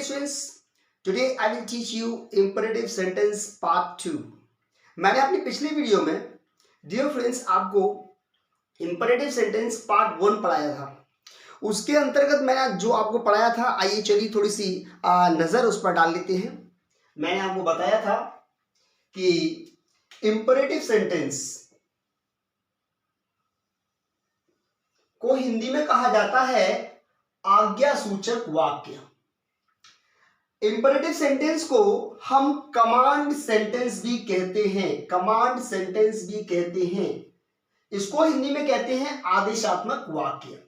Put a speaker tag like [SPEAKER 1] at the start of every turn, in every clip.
[SPEAKER 1] students, today I will teach you imperative sentence part 2। मैंने अपनी पिछली वीडियो में डियर फ्रेंड्स आपको imperative sentence पार्ट 1 पढ़ाया था। उसके अंतर्गत मैंने जो आपको पढ़ाया था, आइए चलिए थोड़ी सी नजर उस पर डाल लेते हैं। मैंने आपको बताया था कि imperative sentence को हिंदी में कहा जाता है आज्ञा सूचक वाक्य। इंपरेटिव सेंटेंस को हम कमांड सेंटेंस भी कहते हैं, कमांड सेंटेंस भी कहते हैं। इसको हिंदी में कहते हैं आदेशात्मक वाक्य।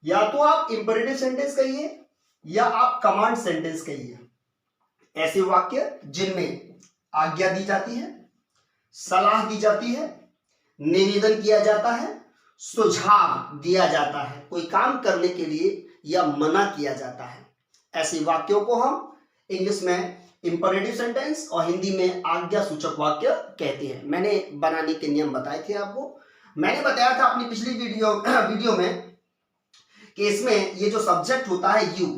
[SPEAKER 1] या तो आप इंपरेटिव सेंटेंस कहिए या आप कमांड सेंटेंस कहिए। ऐसे वाक्य जिनमें आज्ञा दी जाती है, सलाह दी जाती है, निवेदन किया जाता है, सुझाव दिया जाता है, कोई काम करने के लिए या मना किया जाता है। ऐसे वाक्यों को हम इंग्लिश में इंपरेटिव सेंटेंस और हिंदी में आज्ञा सूचक वाक्य कहते हैं। मैंने बनाने के नियम बताए थे आपको। मैंने बताया था अपनी पिछली वीडियो में कि इसमें ये जो सब्जेक्ट होता है यू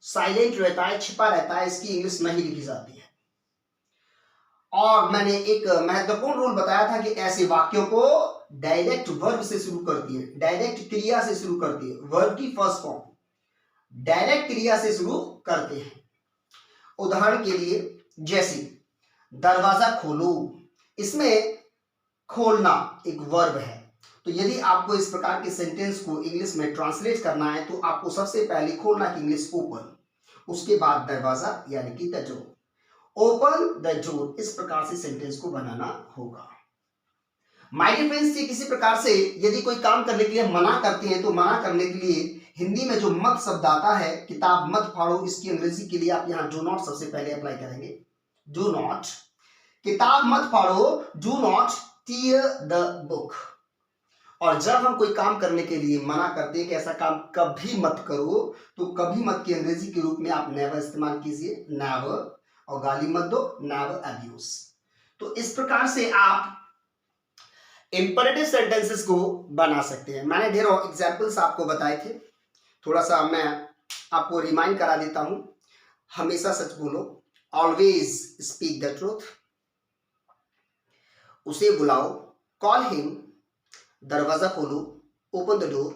[SPEAKER 1] साइलेंट रहता है, छिपा रहता है, इसकी इंग्लिश नहीं लिखी जाती है। और मैंने एक महत्वपूर्ण रूल बताया था कि ऐसे वाक्यों को डायरेक्ट वर्ब से शुरू करती है, डायरेक्ट क्रिया से शुरू करती है। वर्ब की फर्स्ट फॉर्म डायरेक्ट क्रिया से शुरू करते हैं। उदाहरण के लिए जैसे दरवाजा खोलो, इसमें खोलना एक वर्ब है। तो यदि आपको इस प्रकार के सेंटेंस को इंग्लिश में ट्रांसलेट करना है तो आपको सबसे पहले खोलना की इंग्लिश ओपन, उसके बाद दरवाजा यानी कि the door, open the door, इस प्रकार से सेंटेंस को बनाना होगा। माय डियर फ्रेंड्स, किसी प्रकार से यदि कोई काम करने के लिए मना करते हैं तो मना करने के लिए हिंदी में जो मत शब्द आता है, किताब मत फाड़ो, इसकी अंग्रेजी के लिए आप यहाँ डू नॉट सबसे पहले अप्लाई करेंगे। डू नॉट, किताब मत फाड़ो, do not tear the book. और जब हम कोई काम करने के लिए मना करते हैं कि ऐसा काम कभी मत करो, तो कभी मत की अंग्रेजी के रूप में आप नेवर इस्तेमाल कीजिए, नेवर, और गाली मत दो, नेवर अब्यूज। तो इस प्रकार से आप इंपरेटिव सेंटेंसेस को बना सकते हैं। मैंने ढेरों एग्जाम्पल्स आपको बताए थे, थोड़ा सा मैं आपको रिमाइंड करा देता हूं। हमेशा सच बोलो, ऑलवेज स्पीक द ट्रूथ, उसे बुलाओ, कॉल हिम, दरवाजा खोलो, ओपन द डोर,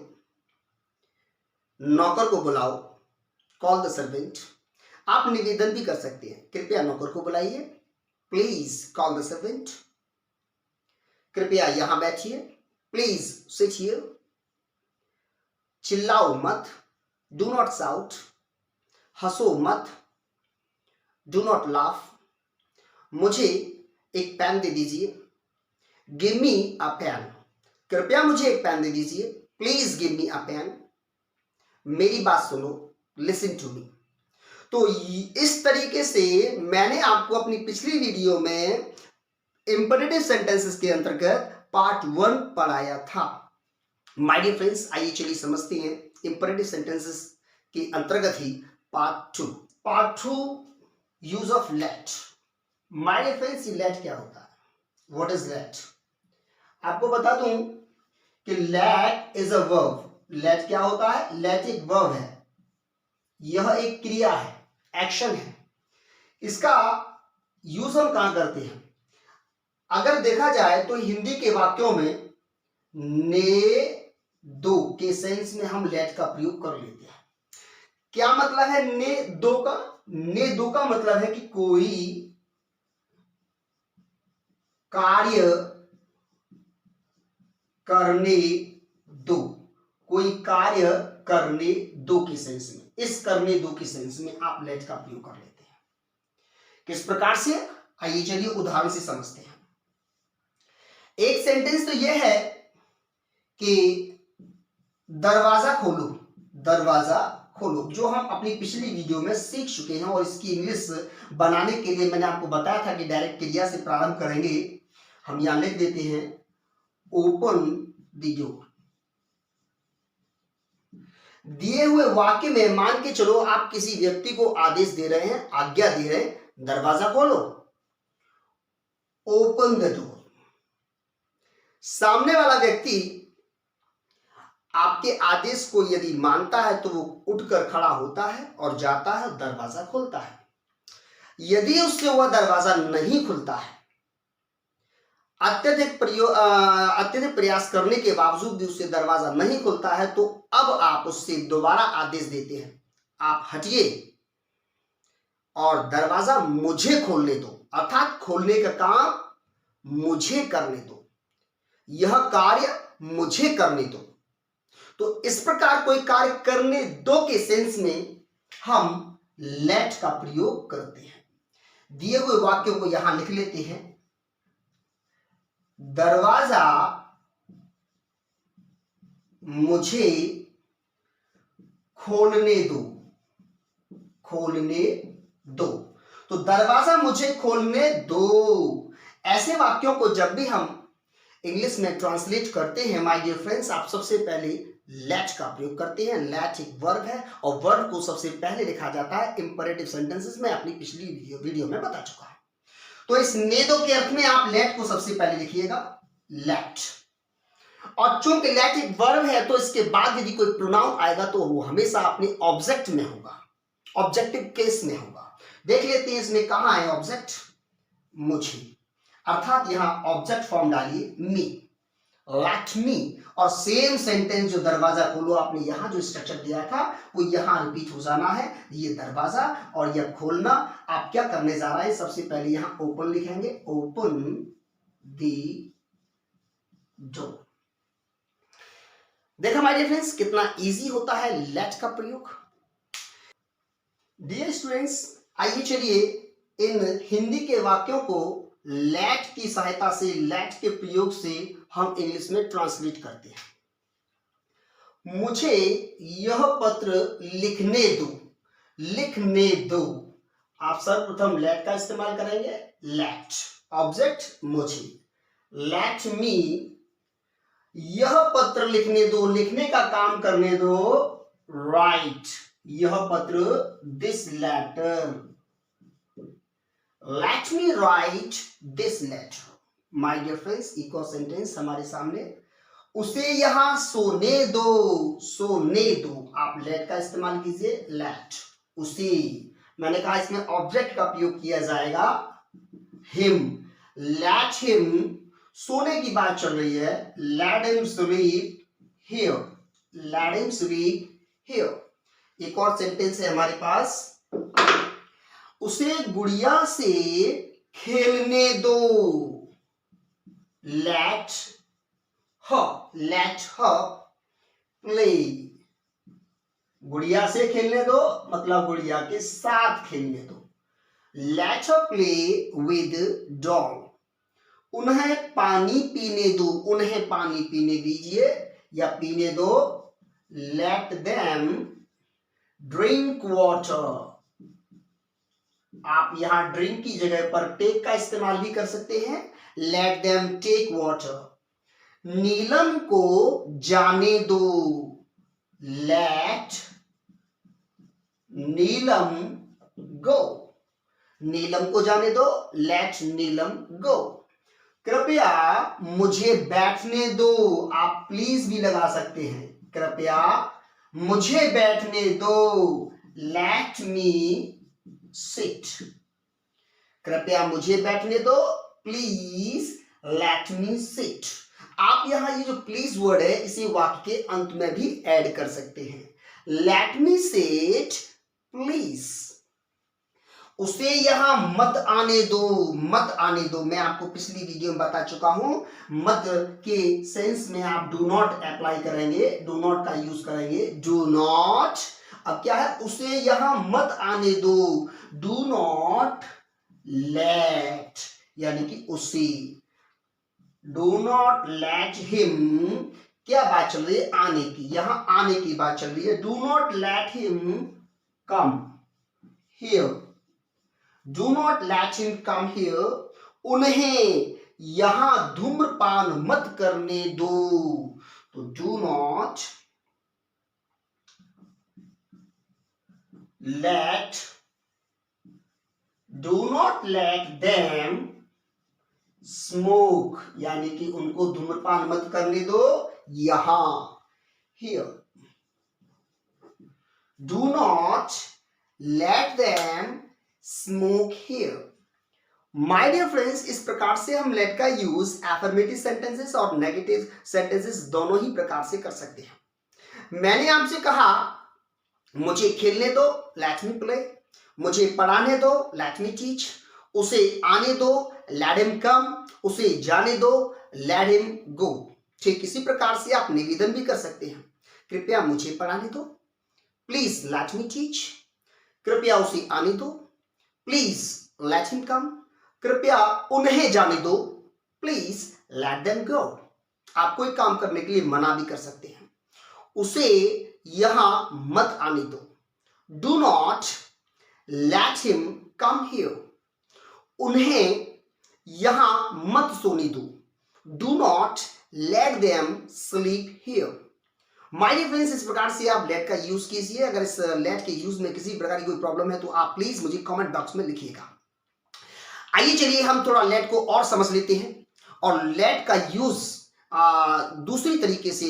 [SPEAKER 1] नौकर को बुलाओ, कॉल द सर्वेंट। आप निवेदन भी कर सकते हैं, कृपया नौकर को बुलाइए, प्लीज कॉल द सर्वेंट, कृपया यहां बैठिए, प्लीज सिट हियर, चिल्लाओ मत, डू नॉट शाउट, हंसो मत, डू नॉट लाफ, मुझे एक पेन दे दीजिए, गिव मी अ पेन, कृपया मुझे एक पेन दे दीजिए, please give me a pen, मेरी बात सुनो, लिसन टू मी। तो इस तरीके से मैंने आपको अपनी पिछली वीडियो में इंपरेटिव सेंटेंसेस के अंतर्गत पार्ट 1 पढ़ाया था। माय डियर फ्रेंड्स, आइए चलिए समझते हैं इंपरेटिव सेंटेंसेस के अंतर्गत ही part 2। Part 2 use of let. My dear friends, let क्या होता है? What is let? आपको बता दूं कि let is a verb. Let क्या होता है? लेट एक वर्ब है, यह एक क्रिया है, एक्शन है। इसका यूज हम कहां करते हैं? अगर देखा जाए तो हिंदी के वाक्यों में ने दो के सेंस में हम लेट का प्रयोग कर लेते हैं। क्या मतलब है ने दो का? ने दो का मतलब है कि कोई कार्य करने दो, कोई कार्य करने दो के सेंस में, इस करने दो के सेंस में आप लेट का प्रयोग कर लेते हैं। किस प्रकार से? आइए चलिए उदाहरण से समझते हैं। एक सेंटेंस तो यह है कि दरवाजा खोलो, दरवाजा खोलो, जो हम अपनी पिछली वीडियो में सीख चुके हैं। और इसकी इंग्लिश बनाने के लिए मैंने आपको बताया था कि डायरेक्ट क्रिया से प्रारंभ करेंगे। हम यहां लिख देते हैं ओपन द डोर। दिए हुए वाक्य में मान के चलो आप किसी व्यक्ति को आदेश दे रहे हैं, आज्ञा दे रहे हैं, दरवाजा खोलो, ओपन द डोर। सामने वाला व्यक्ति आपके आदेश को यदि मानता है तो वो उठकर खड़ा होता है और जाता है, दरवाजा खोलता है। यदि उससे वह दरवाजा नहीं खुलता है, अत्यधिक प्रयास करने के बावजूद भी उससे दरवाजा नहीं खुलता है, तो अब आप उससे दोबारा आदेश देते हैं, आप हटिए और दरवाजा मुझे खोलने दो, अर्थात खोलने का काम मुझे करने दो, यह कार्य मुझे करने दो। तो इस प्रकार कोई कार्य करने दो के सेंस में हम लेट का प्रयोग करते हैं। दिए हुए वाक्यों को यहां लिख लेते हैं। दरवाजा मुझे खोलने दो, खोलने दो। तो दरवाजा मुझे खोलने दो, ऐसे वाक्यों को जब भी हम इंग्लिश में ट्रांसलेट करते हैं माय डियर फ्रेंड्स, आप सबसे पहले लेट का प्रयोग करते हैं। लेट एक वर्ब है और वर्ब को सबसे पहले लिखा जाता है इंपरेटिव सेंटेंसेस में, अपनी पिछली वीडियो में बता चुका है। तो इस ने दो के अर्थ में आप लेट को सबसे पहले लिखिएगा, लेट। और चूंकि लेट एक वर्ब है तो इसके बाद यदि कोई प्रोनाउन आएगा तो वो हमेशा अपने ऑब्जेक्ट में होगा, ऑब्जेक्टिव केस में होगा। देख लेते हैं इसमें कहां है ऑब्जेक्ट, मुझे, अर्थात यहां ऑब्जेक्ट फॉर्म डालिए मी, लेट मी। और सेम सेंटेंस जो दरवाजा खोलो आपने यहां जो स्ट्रक्चर दिया था वो यहां रिपीट हो जाना है। ये दरवाजा और यह खोलना, आप क्या करने जा रहे हैं, सबसे पहले यहां ओपन लिखेंगे, ओपन दी डोर। देखा माय डियर फ्रेंड्स कितना इजी होता है लेट का प्रयोग। डियर स्टूडेंट्स, आइए चलिए इन हिंदी के वाक्यों को लेट की सहायता से, लेट के प्रयोग से हम इंग्लिश में ट्रांसलेट करते हैं। मुझे यह पत्र लिखने दो, लिखने दो। आप सर्वप्रथम लेट का इस्तेमाल करेंगे, लेट, ऑब्जेक्ट मुझे, लेट मी यह पत्र लिखने दो, लिखने का काम करने दो, राइट यह पत्र, this letter, let me write this letter. My dear friends, echo sentence हमारे सामने। उसे यहां सोने दो, सोने दो। आप लेट का इस्तेमाल कीजिए, लेट, उसे। मैंने कहा इसमें ऑब्जेक्ट का प्रयोग किया जाएगा, हिम, लेट हिम। सोने की बात चल रही है, let him sleep here, let him sleep here. एक और सेंटेंस है हमारे पास, उसे गुड़िया से खेलने दो, लेट हर प्ले। गुड़िया से खेलने दो मतलब गुड़िया के साथ खेलने दो, let her play with doll. उन्हें पानी पीने दो, उन्हें पानी पीने दीजिए या पीने दो, लेट देम ड्रिंक वाटर। आप यहां ड्रिंक की जगह पर टेक का इस्तेमाल भी कर सकते हैं, लेट देम टेक वाटर। नीलम को जाने दो, लेट नीलम गो। नीलम को जाने दो, लेट नीलम गो। कृपया मुझे बैठने दो, आप प्लीज भी लगा सकते हैं, कृपया मुझे बैठने दो, लेट मी सिट। कृपया मुझे बैठने दो, प्लीज लेट मी सिट। आप यहां ये जो प्लीज वर्ड है इसे वाक्य के अंत में भी ऐड कर सकते हैं, लेट मी सिट प्लीज। उसे यहां मत आने दो, मत आने दो। मैं आपको पिछली वीडियो में बता चुका हूं, मत के सेंस में आप डू नॉट अप्लाई करेंगे, डू नॉट का यूज करेंगे, डू नॉट। अब क्या है, उसे यहां मत आने दो, डू नॉट लेट, यानी कि उसे, डू नॉट लेट हिम। क्या बात चल रही है, आने की, यहां आने की बात चल रही है, do not let him come here, do not let him come here. उन्हें यहां धूम्रपान मत करने दो, तो do not late, do not let them smoke, यानी कि उनको धूम्रपान मत करने दो यहां, here. Do not let them smoke here. My dear friends, इस प्रकार से हम लेट का यूज एफर्मेटिव सेंटेंसेस और नेगेटिव सेंटेंसेस दोनों ही प्रकार से कर सकते हैं। मैंने आपसे कहा मुझे खेलने दो, लेट मी प्ले, मुझे पढ़ाने दो, लेट मी टीच, उसे आने दो, लेट हिम कम, उसे जाने दो, लेट हिम गो। ठीक इसी प्रकार से आप निवेदन भी कर सकते हैं, कृपया मुझे पढ़ाने दो, प्लीज लेट मी टीच, कृपया उसे आने दो, प्लीज लेट हिम कम, कृपया उन्हें जाने दो, प्लीज लेट देम गो। आप कोई काम करने के लिए मना भी कर सकते हैं, उसे यहां मत आने दो, do not let him come here, उन्हें यहां मत सोने दो, do not let them sleep here. My dear friends, इस प्रकार से आप लेट का यूज कीजिए। अगर इस लेट के यूज में किसी प्रकार की कोई प्रॉब्लम है तो आप प्लीज मुझे कमेंट बॉक्स में लिखिएगा। आइए चलिए हम थोड़ा लेट को और समझ लेते हैं और लेट का यूज दूसरी तरीके से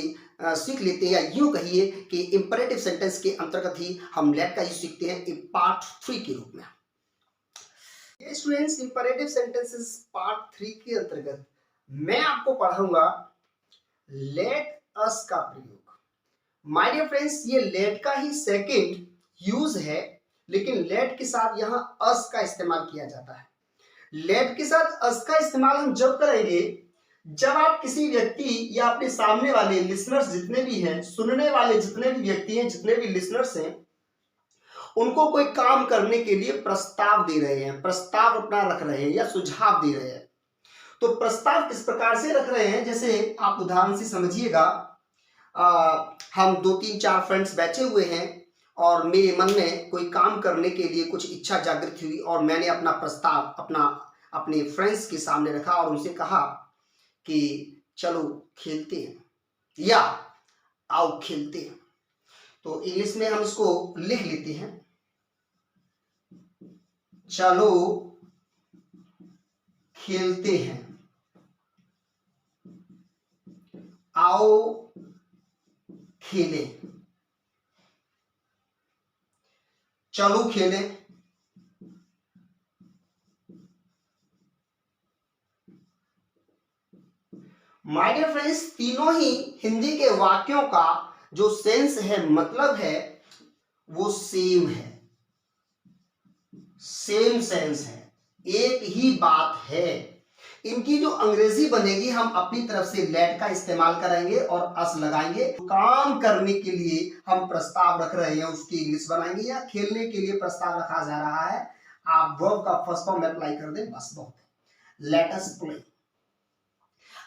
[SPEAKER 1] सीख लेते हैं, या यूं कहिए कि इंपरेटिव सेंटेंस के अंतर्गत ही हम लेट का यूज सीखते हैं एक पार्ट 3 के रूप में। स्टूडेंट्स, इंपरेटिव सेंटेंसेस पार्ट 3 के अंतर्गत मैं आपको पढ़ाऊंगा लेट अस का प्रयोग। माय डियर फ्रेंड्स, ये लेट का ही सेकंड यूज है, लेकिन लेट के साथ यहां अस का इस्तेमाल किया जाता है। लेट के साथ अस का इस्तेमाल हम जब करेंगे जब आप किसी व्यक्ति या अपने सामने वाले लिसनर्स जितने भी हैं, सुनने वाले जितने भी व्यक्ति हैं, जितने भी लिसनर्स हैं, उनको कोई काम करने के लिए प्रस्ताव दे रहे हैं, प्रस्ताव अपना रख रहे हैं या सुझाव दे रहे हैं। तो प्रस्ताव किस प्रकार से रख रहे हैं, जैसे आप उदाहरण से समझिएगा, हम 2-3-4 फ्रेंड्स बैठे हुए हैं और मेरे मन में कोई काम करने के लिए कुछ इच्छा जागृत हुई और मैंने अपना प्रस्ताव अपने फ्रेंड्स के सामने रखा और उनसे कहा कि चलो खेलते हैं या आओ खेलते हैं। तो इंग्लिश में हम इसको लिख लेते हैं, चलो खेलते हैं, आओ खेलें, चलो खेलें, माय डियर फ्रेंड्स, तीनों ही हिंदी के वाक्यों का जो सेंस है, मतलब है, वो सेम है, सेम सेंस है, एक ही बात है। इनकी जो अंग्रेजी बनेगी हम अपनी तरफ से लेट का इस्तेमाल करेंगे और अस लगाएंगे। काम करने के लिए हम प्रस्ताव रख रहे हैं उसकी इंग्लिश बनाएंगे, या खेलने के लिए प्रस्ताव रखा जा रहा है, आप वर्ब का फर्स्ट फॉर्म अप्लाई कर दें, बस बहुत है। Late us play.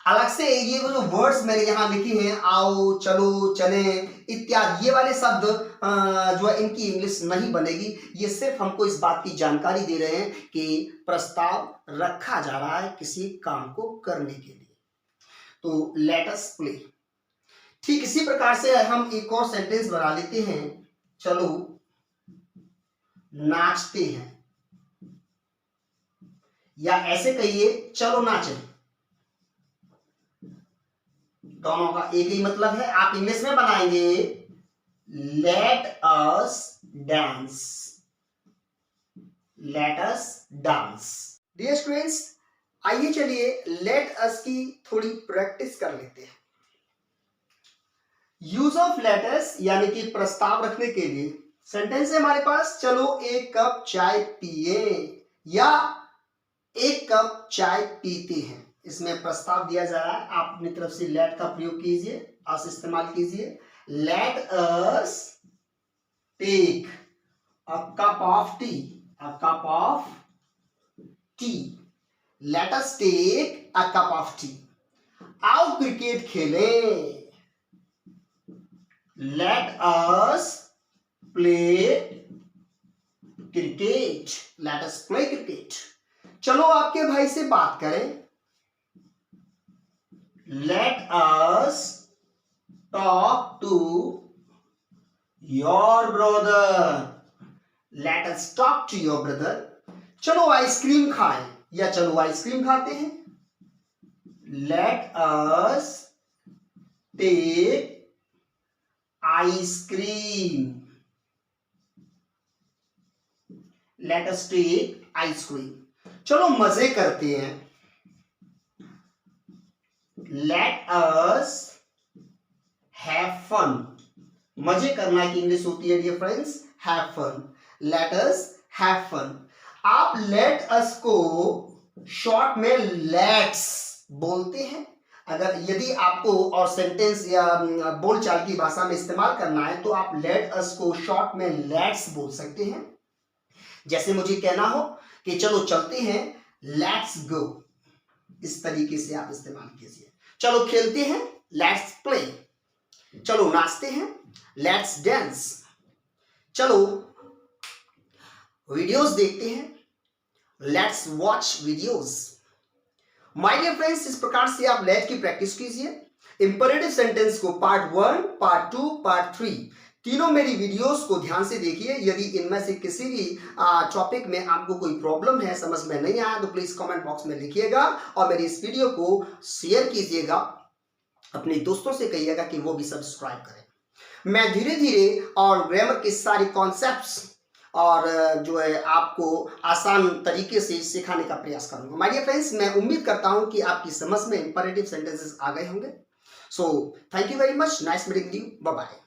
[SPEAKER 1] अलग से ये जो वर्ड्स मैंने यहाँ लिखे हैं, आओ, चलो, चले इत्यादि, ये वाले शब्द जो है इनकी इंग्लिश नहीं बनेगी। ये सिर्फ हमको इस बात की जानकारी दे रहे हैं कि प्रस्ताव रखा जा रहा है किसी काम को करने के लिए। तो लेट अस प्ले। ठीक इसी प्रकार से हम एक और सेंटेंस बना लेते हैं, चलो नाचते हैं, या ऐसे कहिए चलो नाचें। दोनों का एक ही मतलब है। आप इंग्लिश में बनाएंगे let us dance, let us dance. Dear students, आइए चलिए लेट अस की थोड़ी प्रैक्टिस कर लेते हैं। यूज ऑफ लेट अस यानी कि प्रस्ताव रखने के लिए सेंटेंस है हमारे पास, चलो एक कप चाय पिए या एक कप चाय पीते हैं। इसमें प्रस्ताव दिया जा रहा है, आप अपनी तरफ से लेट का प्रयोग कीजिए, अस इस्तेमाल कीजिए। Let us take a cup of tea, a cup of tea, let us take a cup of tea. आओ क्रिकेट खेलें, let us play cricket, let us play cricket. चलो आपके भाई से बात करें, let us talk to your brother, let us talk to your brother। चलो ice cream खाएं या चलो आइसक्रीम खाते हैं, let us take ice cream. Let us take ice cream. चलो मजे करते हैं। Let us have fun. मजे करना की इंग्लिश होती है dear friends have fun. Let us have fun. आप लेट अस को शॉर्ट में लेट्स बोलते हैं। अगर यदि आपको और सेंटेंस या बोलचाल की भाषा में इस्तेमाल करना है तो आप लेट अस को शॉर्ट में लेट्स बोल सकते हैं। जैसे मुझे कहना हो कि चलो चलते हैं, लेट्स गो, इस तरीके से आप इस्तेमाल कीजिए। चलो खेलते हैं, लेट्स प्ले। चलो नाचते हैं, लेट्स डांस। चलो वीडियोस देखते हैं, let's watch videos. My dear friends, इस प्रकार से आप लेट की प्रैक्टिस कीजिए। इंपरेटिव सेंटेंस को पार्ट 1, पार्ट 2, पार्ट 3 तीनों मेरी वीडियोस को ध्यान से देखिए। यदि इनमें से किसी भी टॉपिक में आपको कोई प्रॉब्लम है, समझ में नहीं आया, तो प्लीज कमेंट बॉक्स में लिखिएगा और मेरी इस वीडियो को शेयर कीजिएगा। अपने दोस्तों से कहिएगा कि वो भी सब्सक्राइब करें। मैं धीरे धीरे और ग्रामर के सारे कॉन्सेप्ट्स और जो है आपको आसान तरीके से सिखाने का प्रयास करूंगा। माय डियर फ्रेंड्स, मैं उम्मीद करता हूं कि आपकी समझ में इंपरेटिव सेंटेंसेस आ गए होंगे। So thank you very much, nice meeting you, bye bye.